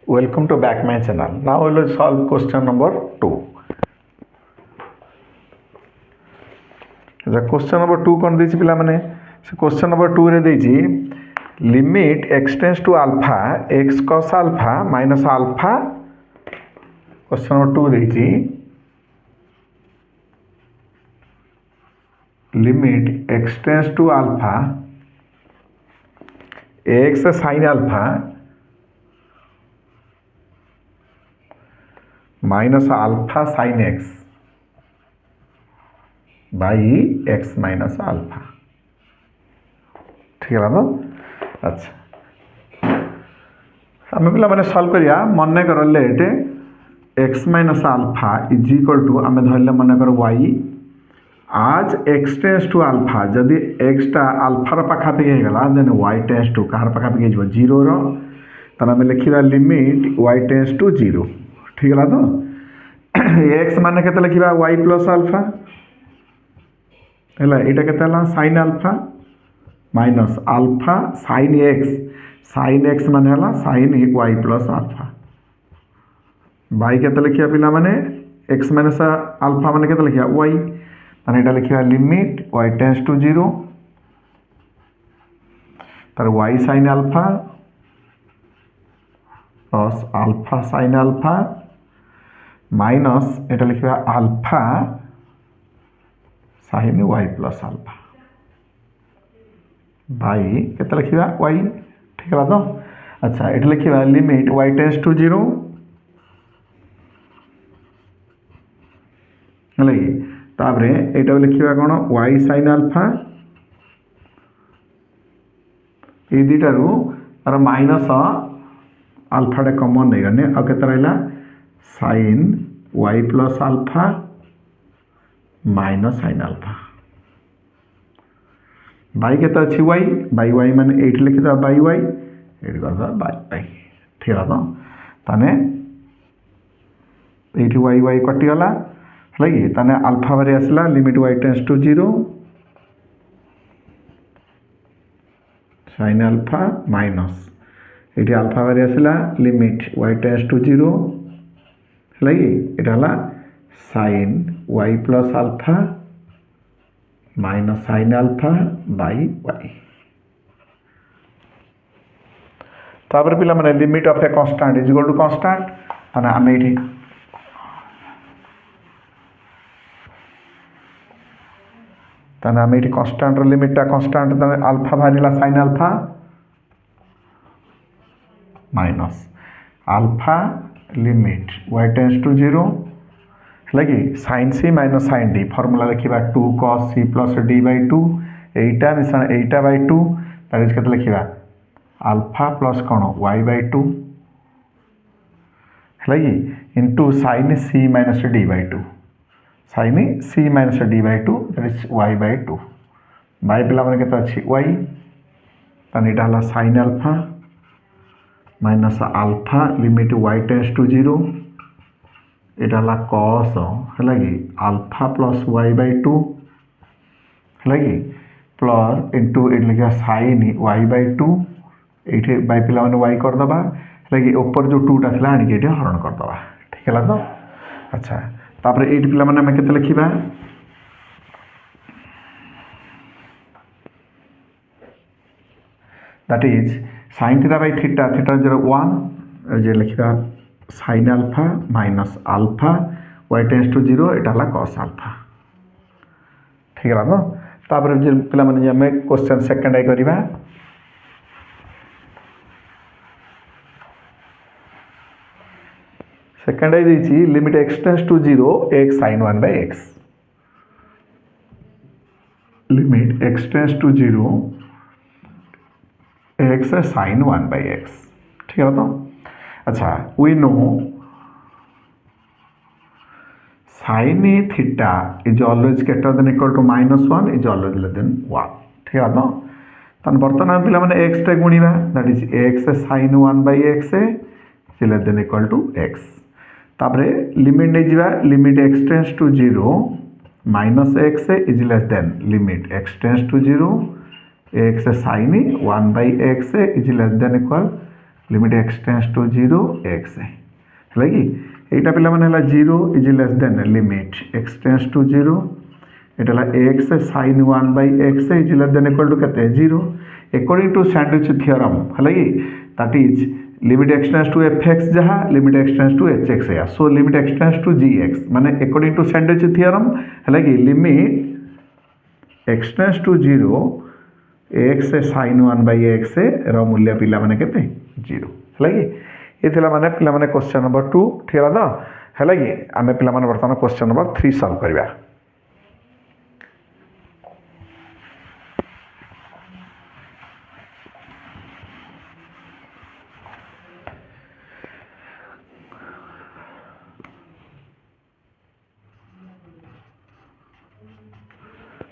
Welcome to back my channel. Now we will solve question number 2. The question number 2 कौन देछि पिला माने से question number 2 रे देछि limit x tends to alpha x cos alpha minus alpha. question number 2 देछि limit x tends to alpha x sin alpha minus alpha sin x by x minus alpha. ठीक है ना? अच्छा आम पे मैंने सॉल्व करिया मन कर let x minus alpha is equal to आम धरले मन कर y आज x टेंस टू आल्फा जदि x टा आल्फार पाखापाखि होगा देन y टेंस टू कहार पाखापाखि हो जीरो आम लिखा limit y tends to zero. ठीक है तो x मान के लिखा y प्लस आल्फा है यहाँ के sine alpha minus alpha sine x मान है sine y plus alpha y के लिखा पिला माने एक्स माइनस आल्फा मान के लिखा वाई माने यहाँ लिखा limit y tends to zero तार y sine alpha plus alpha sine alpha minus यहाँ लिखा alpha sine y plus alpha by के लिखा वाई. ठीक है तो अच्छा ये लिखा limit y tends to zero है तापर यहाँ लिखा कौन वाई साइन आल्फा ये दुटारू तार माइनस आल्फाटा कमन नहीं गने आ के रहा sine y plus alpha minus sine alpha by के अच्छी वाई बाई वाई मान ये लिखिदा बाई वाई ये करदा बाई वाई. ठीक है तो ताने ये वाई वाई कटिगला है कि ताने आल्फा बारे आसला limit y tends to zero sine alpha minus ये आल्फा बारे आसला limit y tends to zero है कि यहाँ sine y plus alpha minus sine alpha by y. तापर पिला माने limit of a constant is equal to constant माने आम ये आम ये कांस्टेंट रो लिमिटा कांस्टेंट तने आल्फा बाहरिला sine alpha minus alpha limit y tends to zero है कि sine c minus sine d formula लिखा two cos c plus d by two एटा मिश्रण एटा बै टू दैट के लिखा आल्फा प्लस कौन वाई बै टू है कि into sine c minus d by two sine c minus d by two that is y by two y पिला मैंने के अच्छी वाई ताने यहाँ sine alpha minus alpha limit y tends to zero यहाँ cos है कि alpha plus y by two है कि प्लस इंटू ये लिखा साइन वाई बै टू ये बै पिला मैंने वाई करदे है कि ऊपर जो टूटा थी आणिक ये हरण करदे. ठीक है तो अच्छा तापर ये पिला मैंने आम के लिखा that is sine theta by theta theta 1 जे लिखा sine alpha minus alpha y tends to zero यहाँ कॉस आल्फा. ठीक है तो तापर पिला माने आम क्वेश्चन सेकेंड आई करवा सेकेंड आई देछि limit x tends to zero x sine one by x limit x tends to zero x sine one by x. ठीक है तो अच्छा we know sine theta is always greater than equal to -1 is always less than 1. ठीक है तो तन बर्तमान पिला माने x टा गुणिबा that is x sin 1 by x is less than equal to x तापरे लिमिट नै जिबा limit x tends to 0 -x is less than limit x tends to 0 x sin 1 by x is less than equal limit x tends to 0 x है कि एटा पिला माने हला 0 is less than limit x tends to 0 एटा हला x sin 1/x is less than equal to केते 0 according to sandwich theorem हला कि that is limit x tends to fx जहा limit x tends to hx है so limit x tends to gx माने according to sandwich theorem हला कि limit x tends to 0 x sin 1/x रो मूल्य पिला माने केते 0 हला कि ये थिला माने पिला माने क्वेश्चन नंबर 2 ठिला द हला कि आमे पिला माने वर्तमान क्वेश्चन नंबर 3 सॉल्व करबा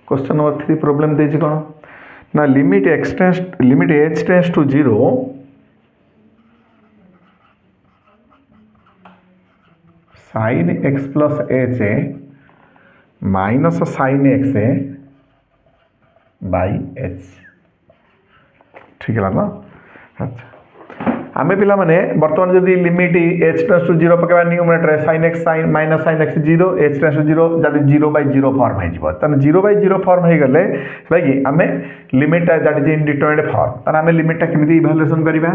क्वेश्चन नंबर 3 प्रॉब्लम देछि कोन ना limit h tends to 0 sin x plus h minus sin x by h ठीक है ना अच्छा आमे पिला माने वर्तमान जदी लिमिट h टेंड्स टू 0 पकेबा numerator sin x sin minus sin x 0 h tends to 0 जदी 0/0 फॉर्म है जिवो तने 0/0 फॉर्म है गले लागी आमे limit that is indeterminate form तने आमे लिमिट ता केमिति इवैल्यूएशन करिबा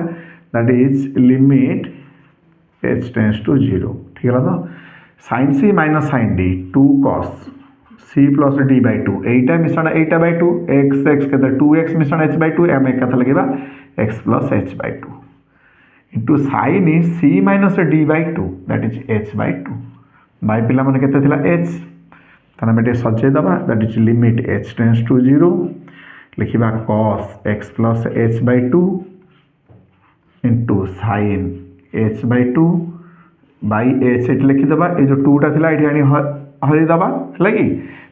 that is limit h tends to 0 ठीक है ना sin c माइनस sin d 2 cos c प्लस d/2 एटा मिश्रण एटा by 2 x x के 2x मिश्रण h/2 एम एक कथा लगेबा x plus h/2 into sin c minus d/2 that is h/2 by पिला माने केते थिला h तने बेटे सजे दबा that is limit h tends to 0 लिखिबा cos x plus h/2 into sin h/2 by h एट लिखि दबा ए जो 2 टा थिला एठी आनी हरि दबा लगी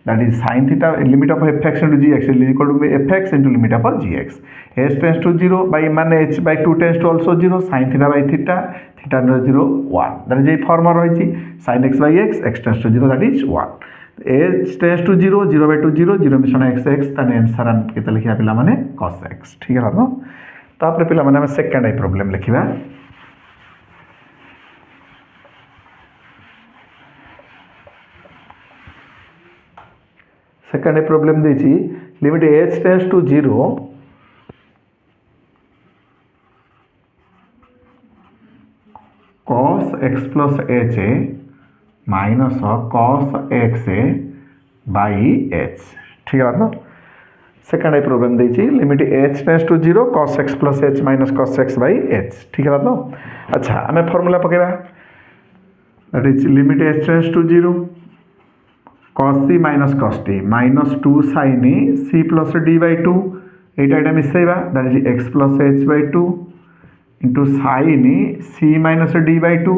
that is sin theta limit of fx into gx is equal to fx into limit of gx h tends to 0 by माने h/2 tends to also 0 sin theta by theta theta 0 1 that is a form रही sin x by x x tends to 0 that is 1 h tends to 0 0/2 0 0 मिश्रण x x तने answer हम केते लिखिया पिला माने cos x ठीक है ना तापर पिला माने हम सेकंड आई प्रॉब्लम लिखिबा सेकंड प्रॉब्लम देछि limit h tends to 0 cos x plus h minus cos x by h ठीक है ना सेकंड आई प्रॉब्लम देछि limit h tends to 0 cos x plus h minus cos x by h ठीक है ना अच्छा हमें फार्मूला पकेबा that is limit h tends to 0 cos c minus cos t minus 2 sin c plus d/2 एटा मिसेबा that is x plus h/2 into sin c minus d/2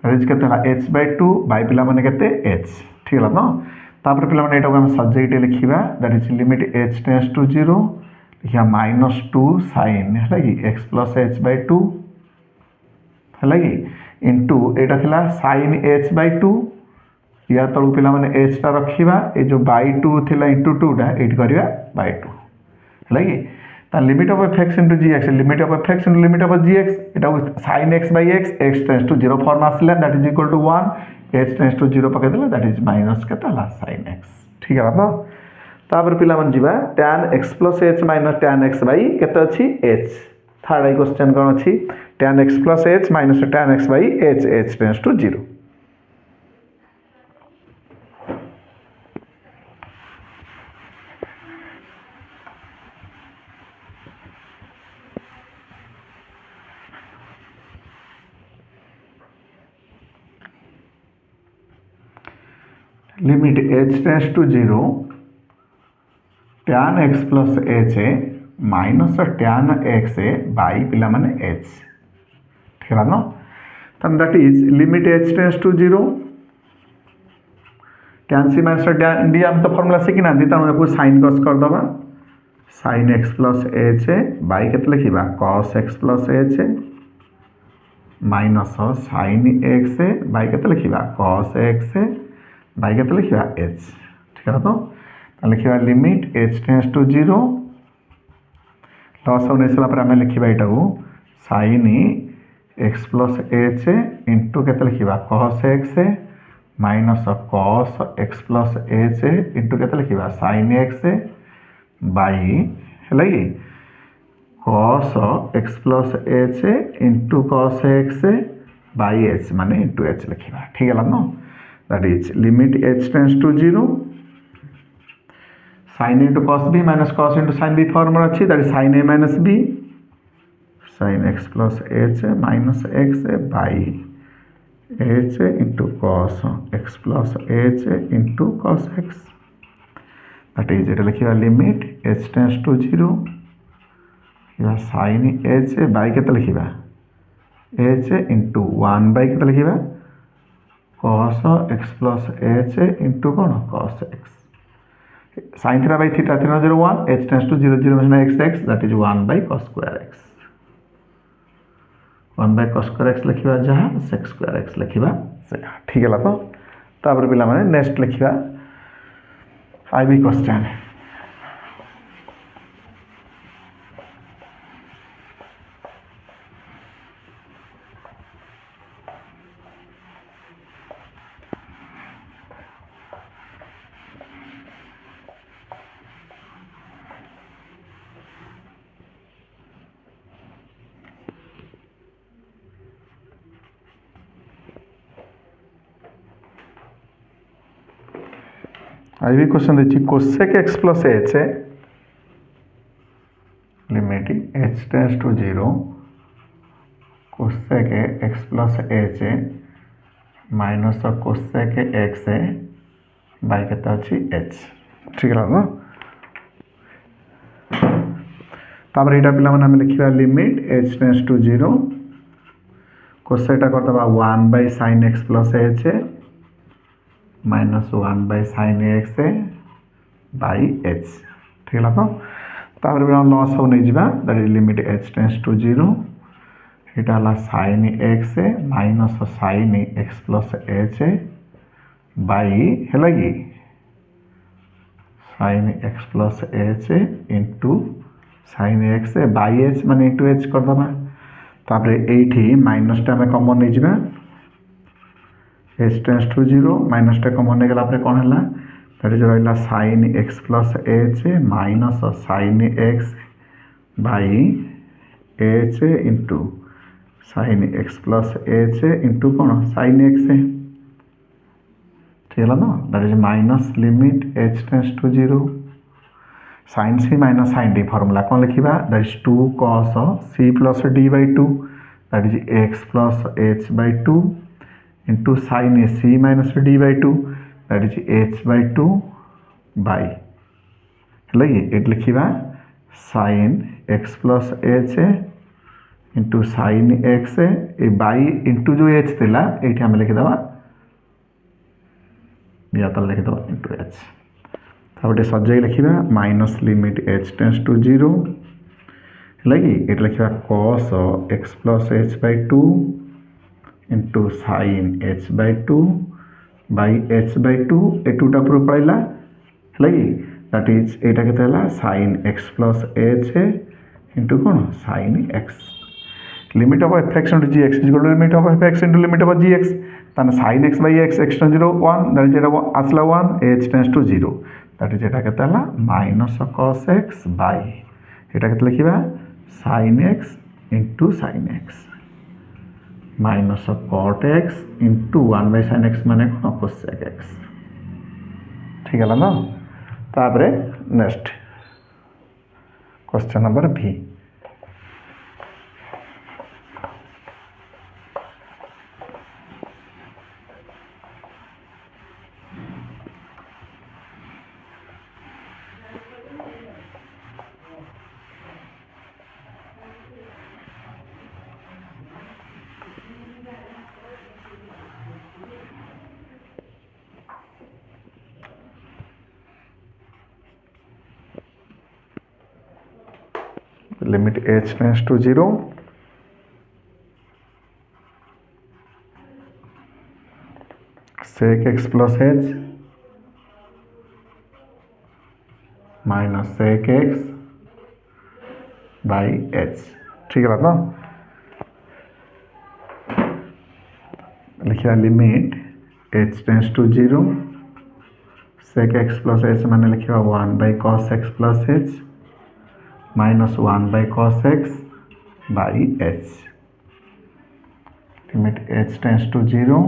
that is केते h/2 bye पिला माने केते h ठीक है ना तापर पिला माने एटा को हम सब्जेक्ट लिखिबा that is limit h tends to 0 लिखिया -2 sin है कि x plus h/2 है कि into एटा थिला sin h/2 या तळु पिला माने h ता रखिबा ए जो बाय 2 थिला into 2 टा एट करिया बाय 2 हला कि ता limit of fx into gx limit of fx into limit of gx Etah sin x by x x tends to 0 form आसला that is equal to 1 h tends to 0 पके देला that is minus केताला sin x ठीक है ना तापर पिला मन जिबा tan x plus h minus tan x by केते अछि h थर्ड आई क्वेश्चन कोन अछि tan x plus h minus tan x by h tends to 0 limit h tends to 0 tan x plus h minus tan x by पिला माने h ठीक है ना तन that is limit h tends to 0 tan c minus tan d हम तो formula से किना दी तन को sin cos कर दबा sin x plus h by केते लिखिबा cos x plus h minus sin x by केते लिखिबा cos x by केते लिखिबा h ठीक है तो लिखिबा limit h tends to 0 loss होने से पर हमें लिखिबा एटा को sin x plus h into के लिखा cos x minus cos x plus h into के लिखा साइन एक्स बाई है कि cos x plus h into cos x by h माने इंटू एच लिखा ठीक है ना that is limit h tends to 0 sine into cos b minus cos into sine b formula अच्छी that is sine a minus b sine x plus h minus x by h into cos x plus h into cos x that is ये लिखा limit h tends to 0 sine h by के लिखा h into 1 by के लिखा cos x plus h into कौन cos x sin theta by theta 3 0 1 h tends to 0 0 माने x x that is 1 by cos square x 1 by cos square x लिखिबा जहा sec square x लिखिबा से ठीक है तो तापर पिला माने नेक्स्ट लिखिबा IB question I B question देखिए cosec x plus h limit h tends to 0 cosec x plus h minus cosec x by के अच्छी एच ठीक है ना तापर यहाँ पे लिखा लिमिट एच टेंड्स टू 0 कोसेकटा करदे 1 by sine x plus h minus 1 by sine x by h ठीक है तो तापर लस हो नहीं जावा that is limit h tends to 0 यहाँ sine x minus sine x plus h by है कि sine x plus h into sine x by h माने इंटू एच करदे तापर ये माइनस आम कमन नहीं जावा एच टेंड्स टू 0 माइनस टा कमन नहीं गला कौन है दैट इज रहा sine x plus h minus sine x by h into sine x plus h into कौन साइन एक्स ठीक है ना that is minus limit h tends to 0 sine c minus sine d formula कौन लिखा that is 2 cos c plus d by 2 that is x plus h by 2 into sine A C minus d by 2 that is h by 2 by है ये लिखा sine x plus h into sine x ए by into जो h थी ये आम लिखिदे या तो लिखिदे इंटू एच तापर सजाई लिखा minus limit h tends to 0 है ये लिखा cos x plus h by 2 into sine h by 2 by h by 2 ए 2टा पूरा पड़ेगा है कि दैट इज यहाँ के sine x plus h into कौन sine x limit of f x into g x is limit of f x into limit of g x ताने sine x by x x tends to 1 that is आसला 1 h tends to 0 that is यहाँ के minus cos x by यहाँ के लिखा sine x into sine x minus cot x into 1 by sine x माने कौन cosec x ठीक है ना तापर next question number B limit h tends to 0 sec x plus h minus sec x by h ठीक है ना लिखा limit h tense to 0 sec x plus h मैंने लिखा 1 by cos x plus h minus 1 by cos x by h. Limit h tends to 0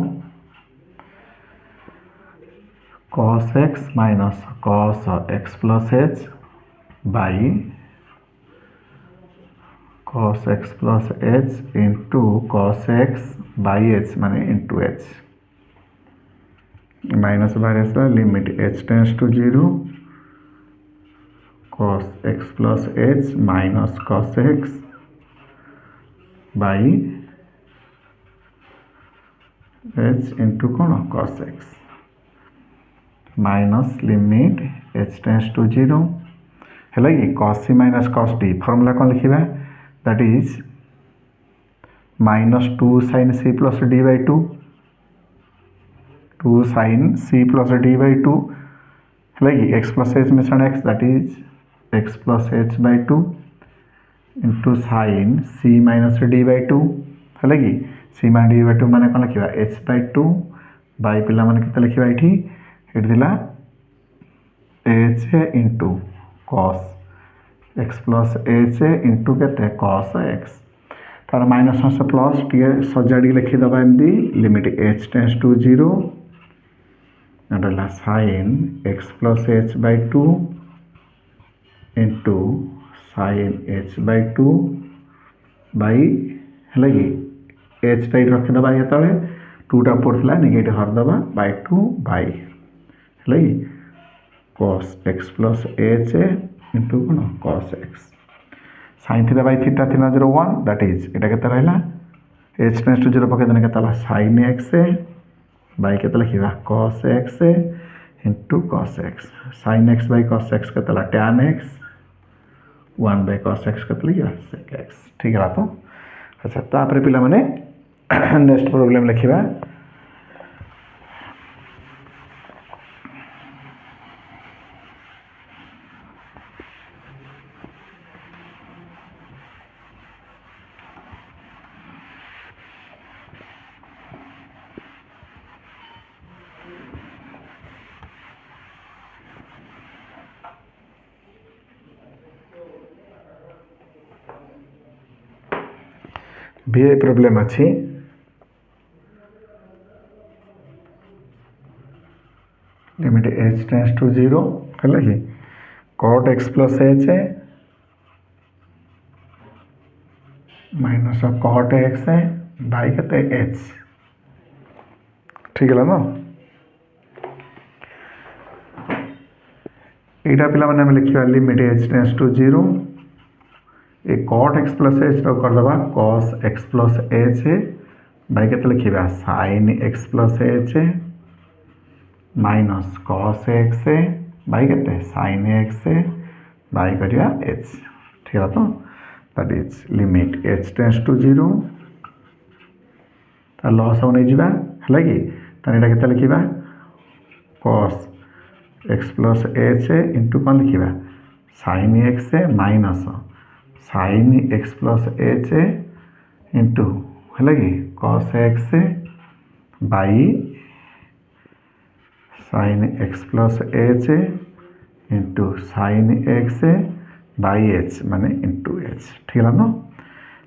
cos x minus cos x plus h by cos x plus h into cos x by h माने into h. Minus वायरस का limit h tense to 0 cos x plus h minus cos x by h into कौन cos x minus limit h tense to 0 है लगी cos c minus cos d formula कौन लिखिबा that is minus 2 sin c plus d by 2 2 sin c plus d by 2 है लगी x plus h मिश्रण x that is x plus h by 2 into sin c minus d by 2 है लगी c minus d by 2 माने कौन लिखिबा h by 2 by पिला माने केते लिखिबा एठी एठी दिला h into cos x plus h into केते cos x तार माइनस से प्लस टी सजाड़ी लिखिदबा एमती limit h tense to 0 Etah sin x plus h by 2 into sin h by 2 by लगी h टाइट रखिदबा ये 2 टा पड़ता नेगेटिव हरदबा by 2 by लगी cos x plus h into कौन cos x sin theta by theta 1 that is एटा केते रहला h tense to 0 पके देने केते sin x by केते लिखिबा cos x into cos x sin x by cos x केते tan x 1 by cos x केते लिखिबा sec x ठीक है तो अच्छा तापर पिला माने नेक्स्ट प्रॉब्लम लिखिबा भी प्रॉब्लम अच्छी लिमिट h टेंस टू 0 है लगी cot x plus h minus cot x by के h ठीक है ना यहाँ पिला मैंने लिखा लिमिट h टेंस टू 0 ए cot x plus h रो कर दबा cos x plus h by के लिखा sin x plus h minus cos x by के sin x बाई करिया h ठीक है तो that is limit h tense to 0 ता लॉस होने जीवा है कि ताने केते लिखिबा cos x plus h into कौन लिखिबा sin x minus sin x plus h into है कि cos x by sin x plus h into sin x by h माने into h ठीक है ना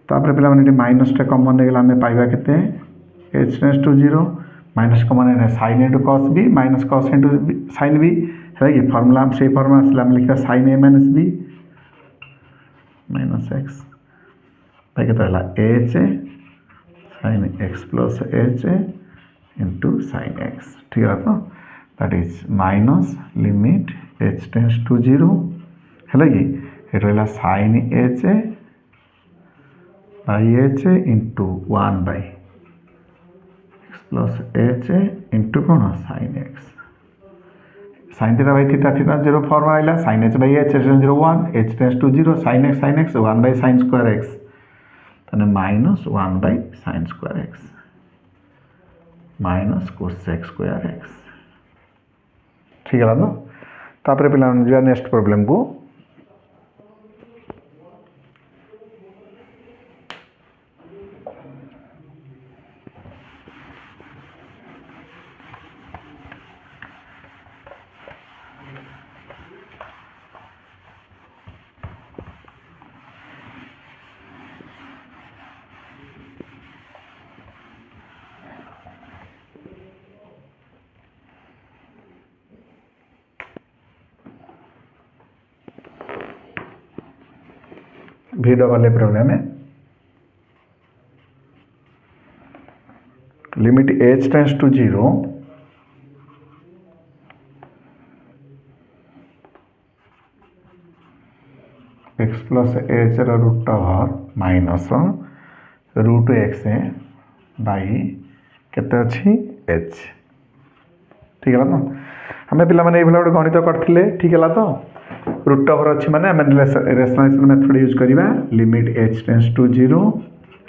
तापर पिला माने माइनस टा कॉमन ने गेला हमें पाइबा केते h tense to 0 minus common है sin into cos b minus cos into sin b है कि फार्मूला से फार्मूला से हम लिखा sin a minus b minus x by के तला h sin x plus h into sin x ठीक है तो that is minus limit h tense to 0 है कि ये रहला sin h by h into 1 by x plus h into कौन sin x sin theta by theta theta 0 formula आइला sin h by h 0 1 h tense to 0 sin x 1 by sin square x तने minus 1 by sin square x minus cosec square x ठीक है ना तापर पिला जो next problem को B double A প্রবলেমে limit h tends to 0 x plus h root over minus root x by केते अच्छी h ठीक है तो आम पे गोटे गणित करते ठीक है तो रूट ओवर अच्छी माने आम रेशनलाइजेशन मेथड यूज करवा लिमिट h टेंड्स टू 0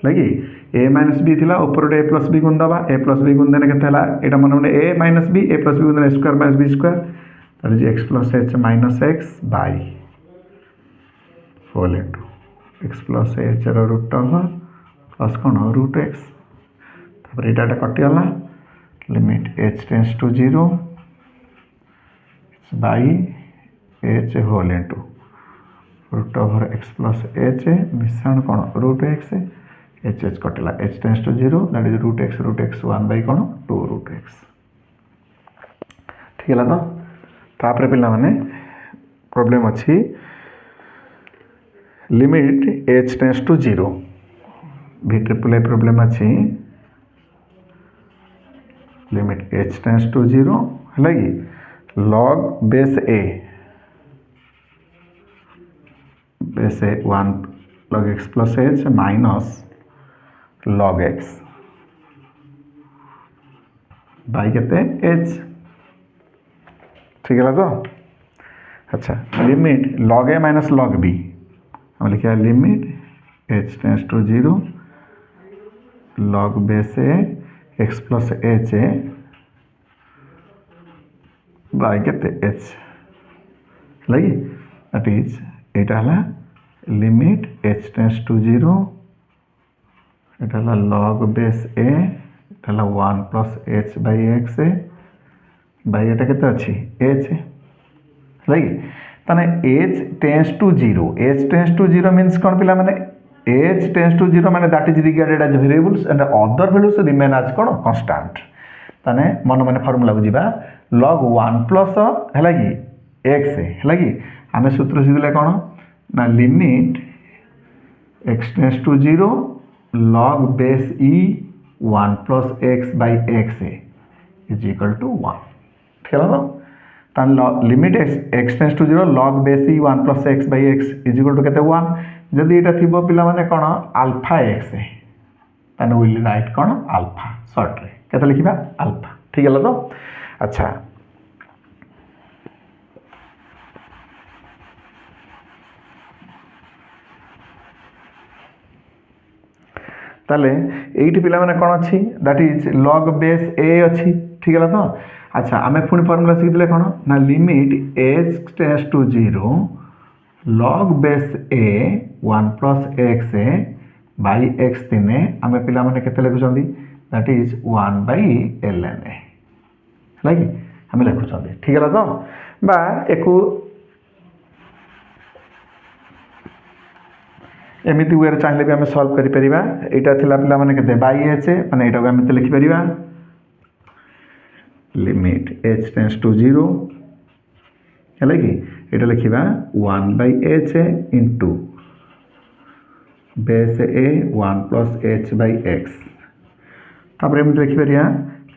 लगी a माइनस बी थी ऊपर ए प्लस बी गुण दबा ए प्लस बी गुण देने के यहाँ मन मन a minus b a plus b गुण a square minus b square that x plus h minus x by whole into x plus h root over plus कौन रूट एक्स तापर यहाँ कटिगला limit h tends to 0 by h whole into root over x plus h मिश्रण कौन root x h h कटिला h tends to 0 that is root x 1 by कौन 2 root x ठीक है तो तापर पिला माने प्रॉब्लम अच्छी लिमिट h टेंड्स टू 0 भी ट्रिपल ए प्रॉब्लम अच्छी लिमिट h टेंड्स टू 0 है log base a 1 log x plus h minus log x by केते h ठीक है तो अच्छा limit log a minus log b हम लिखा limit h tends to 0 log base a x plus h by केते h लगी दैट इज एटा हला लिमिट h टेंड्स टू 0 एटा हला log बेस a एटा हला 1 plus h by x by एटा केते अछि h लगी ताने h tends to 0 h tends to 0 means कोन पिला माने h टेंड्स टू 0 माने that is regarded as variables and other values remain as कोन कांस्टेंट ताने मन मन फार्मूला को जीवा log 1 प्लस है कि x है कि आम सूत्र सीखले कौन ना limit x tends to 0 log base e 1 plus x by x is equal to 1 ठीक है तो limit x tends to 0 log base e 1 plus x by x is equal to केते 1 जदि एटा थिबो पिला माने कोन अल्फा x ताने विल राइट कोन अल्फा शॉर्ट रे केते लिखिबा अल्फा ठीक है तो अच्छा ताले एइट पिला माने कोन अछि that is log base a अछि ठीक है तो अच्छा आमे पुनी फार्मूला सिखले कोन ना limit h tends to 0 log base a 1 plus x by x तिने आमे पिला माने केते लिखुछंदी that is 1 by ln a लगी हमें लिखुछंदी ठीक है तो बा एको एमिति वे चाहिए भी आम सल्व करें यहाँ थिला पिला माने केते बाई एच माने एटा आम लिखि परिबा लिमिट h टेंड्स टू 0 है कि एटा लिखिबा 1 by h into base a 1 plus h by x तापर एमिति लिखि परिया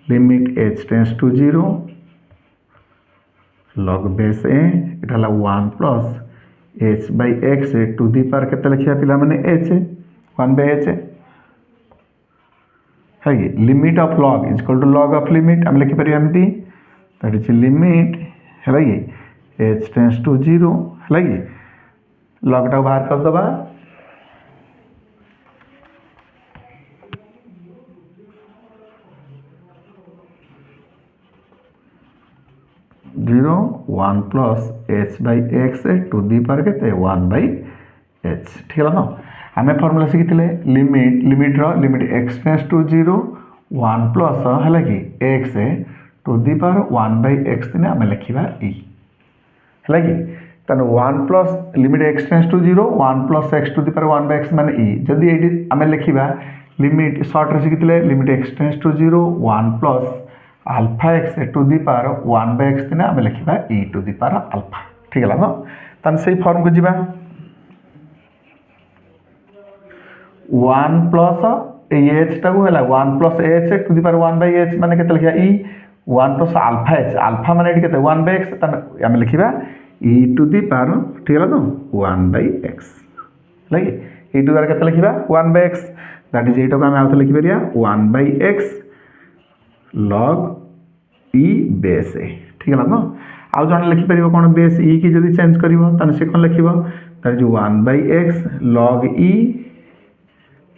limit h tends to 0 log base a एटा 1 plus h by x to the power केते लिखिया पिला माने h 1 बाई h है कि limit of log is equal to log of limit हम लिखि परिया एमती दैट इज लिमिट है कि h टेंड्स टू 0 है कि log टा बाहर कर दबा zero 1 plus h by x to the power केते 1 बाई h ठीक है ना आम फॉर्मूला शिखी limit x tends to 0 1 plus है कि x to the power 1 by x दिन आम लिखा e है कि तेना 1 plus limit x tends to 0 1 plus x to the power 1 by x माने e जदि ये आम लिखा limit shirt शिखी limit x tends to 0 1 plus alpha x to the power 1 by x दिन आम लिखा e to the power alpha ठीक है ना तो से फॉर्म को जीवा 1 प्लस एच टाक है 1 plus h to the power 1 by h माने केते लिखा e 1 plus alpha h alpha माने एटी केते 1 बाई एक्स आम लिखा ई टू दी पावर ठीक है तो 1 बाई एक्स लगे ई टू पावर केते लिखा 1 बाई एक्स दैट इज एटा को आम आउथ लिखि परिया 1 by x log e base a ठीक है ना आउ जन लिखि परिबो कोन बेस ई की जदी चेंज करिवो तने से कोन लिखिबो that is 1 by x log e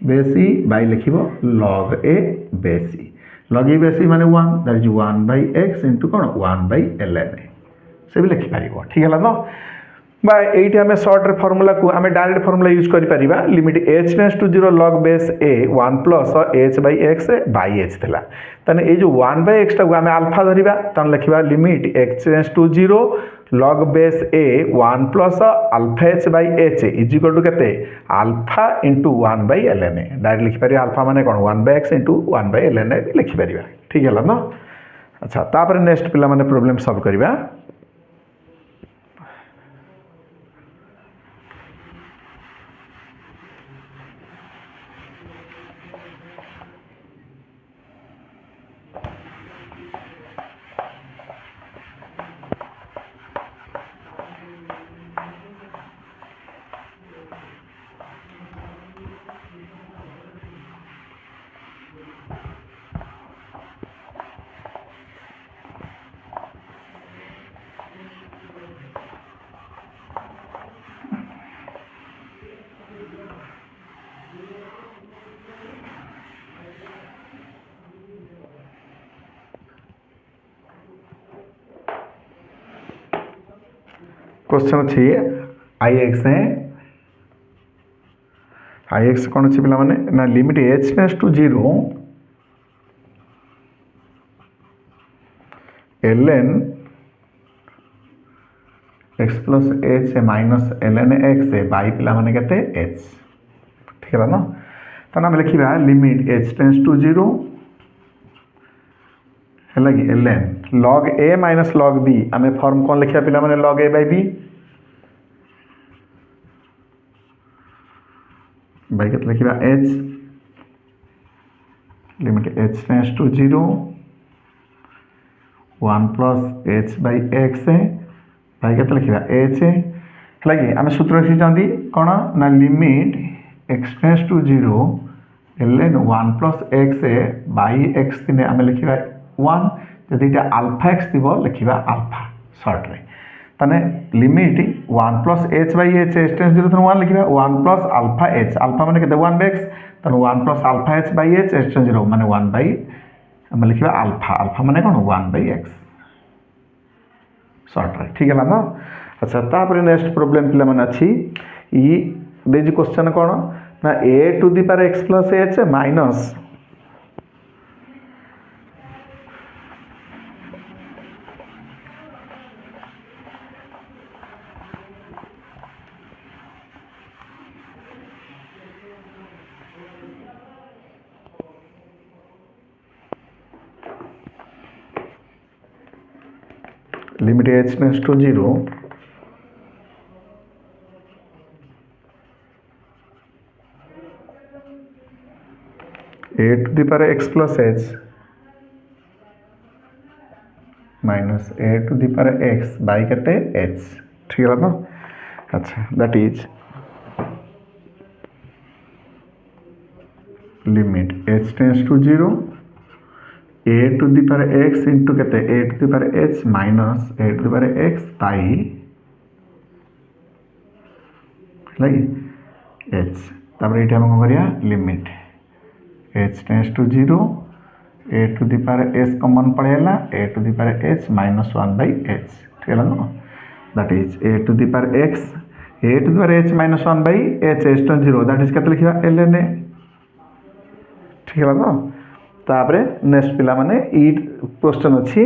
base e by लिखिबो log a base e log e base e माने 1 that is 1 by x into कोन 1 बाई ln से भी लिखि परिबो ठीक है ना बा एठी हमें शॉर्ट रे फार्मूला को हमें डायरेक्ट फार्मूला यूज करि परिबा limit h tends to 0 log base a 1 plus h by x by h थिला तने ए जो 1 बाई x टा को हमें अल्फा धरिबा तन लिखिबा limit h tends to 0 log base a 1 plus alpha h by h is equal to केते alpha into 1 by ln a direct लिखि परिबा अल्फा माने कोन 1 by x into 1 by ln a लिखि परिबा ठीक है ना अच्छा तापर नेक्स्ट पिला माने प्रॉब्लम सॉल्व करिबा क्वेश्चन अच्छी आई एक्स है आई एक्स कौन अच्छी पिला माने ना limit h tends to 0 ln x plus h minus ln x by पिला माने केते एच ठीक है ना तो आम लिखा लिमिट एच टेंड्स टू 0 है लगी ln log a minus log b आम फॉर्म कौन लिखा पिला माने log a by b by के लिखा h limit h tends to 0 1 plus h by x by के लिखा h लगी आम सूत्र रखी कौन ना limit x tends to 0 ln 1 plus x by x दिन आम लिखा 1 जदि अल्फा एक्स थी लिखा अल्फा सर्ट रे तने limit 1 plus h by h h tends 0 1 लिखा 1 प्लस अल्फा एच अल्फा माने केते 1 बाई एक्स तने 1 plus alpha H by h h tends 0 माने 1 बाई हम लिखा अल्फा अल्फा माने कोन 1 बाई एक्स सर्ट रे ठीक है ना अच्छा तापर नेक्स्ट प्रॉब्लम पिला माने अछि ई देजी क्वेश्चन कोन ना a to the power x plus h minus limit h tends to 0 a to the power x plus h minus a to the power x by केते h ठीक है ना अच्छा that is limit h tends to 0 a to the power x into केते a to the power h minus a to the power x by लगी h तापर एठी हम करिया limit h tends to 0 a to the power s common पड़ेला a to the power h minus 1 by h ठीक है ना that is a to the power x a to the power h minus 1 by h h tends 0 that is केते लिखिबा ln a ठीक है ना तापरे नेक्स्ट पिला माने ई क्वेश्चन अच्छी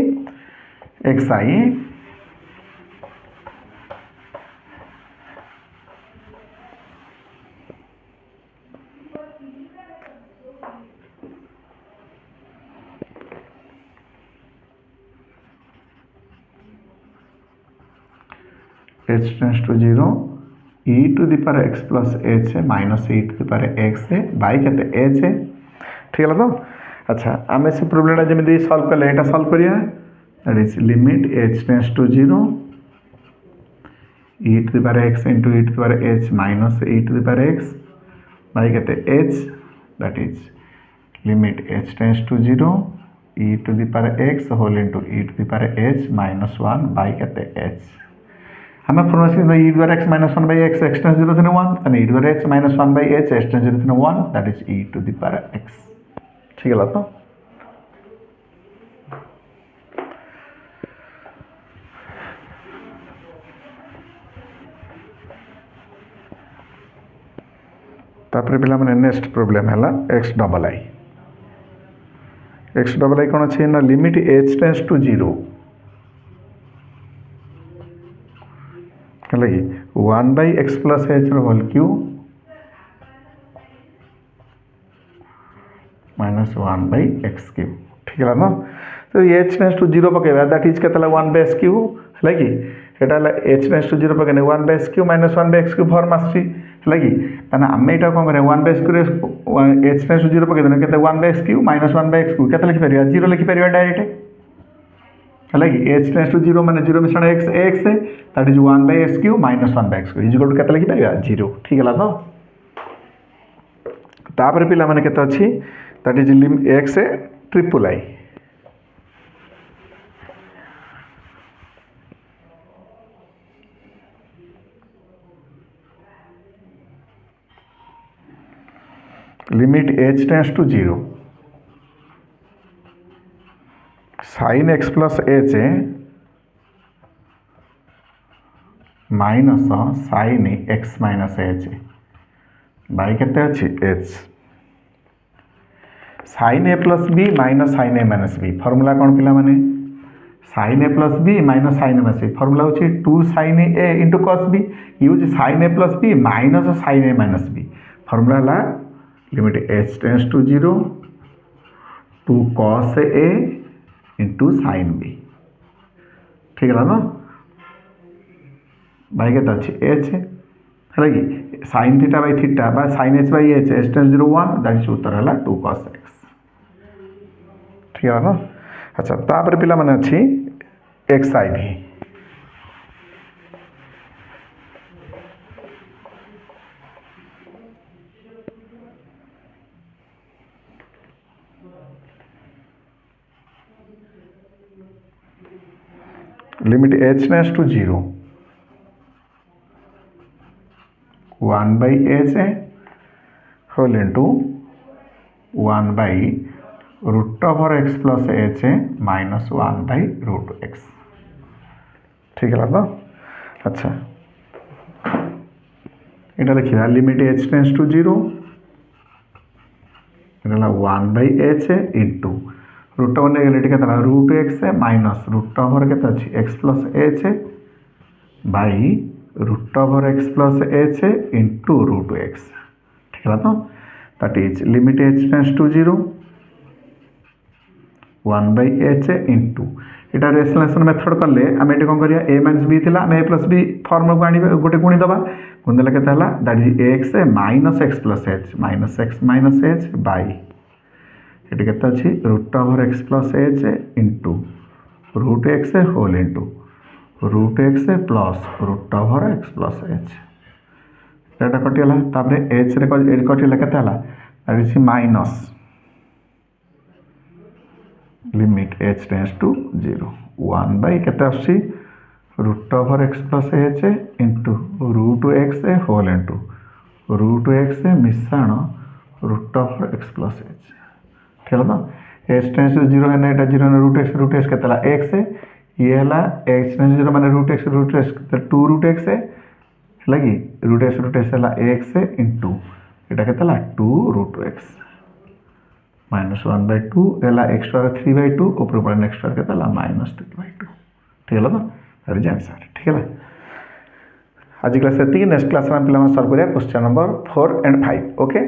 एक्स आई h tends to 0 e to the power x plus h minus e to the power x by केते h ठीक है तो। अच्छा आम से प्रोब्लेम जमी सल्व कले यहाँ सल्व करिया that is limit h tends to 0 e to the power x into e to the power h minus e to the power x by केते h that is limit h tends to 0 e to the power x whole into e to the power h minus 1 by केते h हमें formula e द्वारा x minus 1 by x x tends 0 थे 1 तो e द्वारा x minus 1 by h x tends 0 थे 1 that is e to the power x ठीक है तो। तापर पिला माने नेक्स्ट प्रॉब्लम हैला x डबल i कौन अच्छे ना लिमिट h टेंड्स टू 0 है 1 by x plus h whole cube minus 1 by x cube ठीक है ना। तो एच टेंड्स टू 0 पकेबा दैट इज केतला 1 बाई एक्स क्यू है कि एटा एच टेंड्स टू 0 पकेने 1 by x Q minus 1 by x cube form आसी है कि ताना आमे एटा कोन करे 1 by x cube h tends to 0 पके देना केते 1 by x Q minus 1 by x Q केते लिखि परिया 0 लिखि परिया डायरेक्ट है कि एच टेंड्स टू 0 माने 0 मिश्रण x x that is 1 by x Q minus 1 by x q is equal to केते लिखि परिया 0 ठीक है तो। तापर पिला माने केते अछि that is limit x triple i limit h tends to 0 sine x plus h minus sine x minus h by केते अछि h sine a plus b minus sine a minus b formula कौन पिला माने sine a plus b minus sine a minus b formula होछि 2 sine a into cos b use sine a plus b minus sine a minus b formula La limit h tends to 0 2 cos a into sine b ठीक है ना by के अच्छे h है कि sine theta by theta बा sine h by h h tends 0 1 that is उत्तर है 2 cos x ठीक है ना। अच्छा तापर पिला माने अछि एक्स आई भी limit h tends to 0 1 by h whole into 1 by root over x plus h minus 1 by root x ठीक है तो। अच्छा यहाँ लिखा limit h tends to 0 1 by h into root over negative root x minus root over के x plus h by root over x plus h into root x ठीक है तो that is limit h tends to 0 1 by h into यहाँ rationalisation method कले आम ये कौन करिया ए माइनस बी थी आम ए प्लस बी फॉर्म को आने गोटे गुणीदे गुणीदेले के that is x minus x plus h minus h by ये के root over x plus h into root x whole into root x plus root over x plus h यहाँ कटिगला एच कटिगला के that is minus limit h tends to 0 1 by के root over x plus h into root x whole into root x मिश्रण root over x plus h ठीक है तो h tends to 0 है यहाँ 0 रूट एक्स के एक्स ये है h टेंड्स टू 0 माने रूट एक्स 2 रूट एक्स है कि रूट एक्स है एक्स इंटू यहाँ के 2 root x minus 1 by 2 x square 3 by 2 ऊपर नेक्स्ट स्क्वायर के माइनस 3 बाई 2 ठीक है तो दैट इज आंसर ठीक है। आज क्लास नेक्स्ट क्लास में पिला सॉल्व करिया क्वेश्चन नंबर 4 एंड 5 ओके।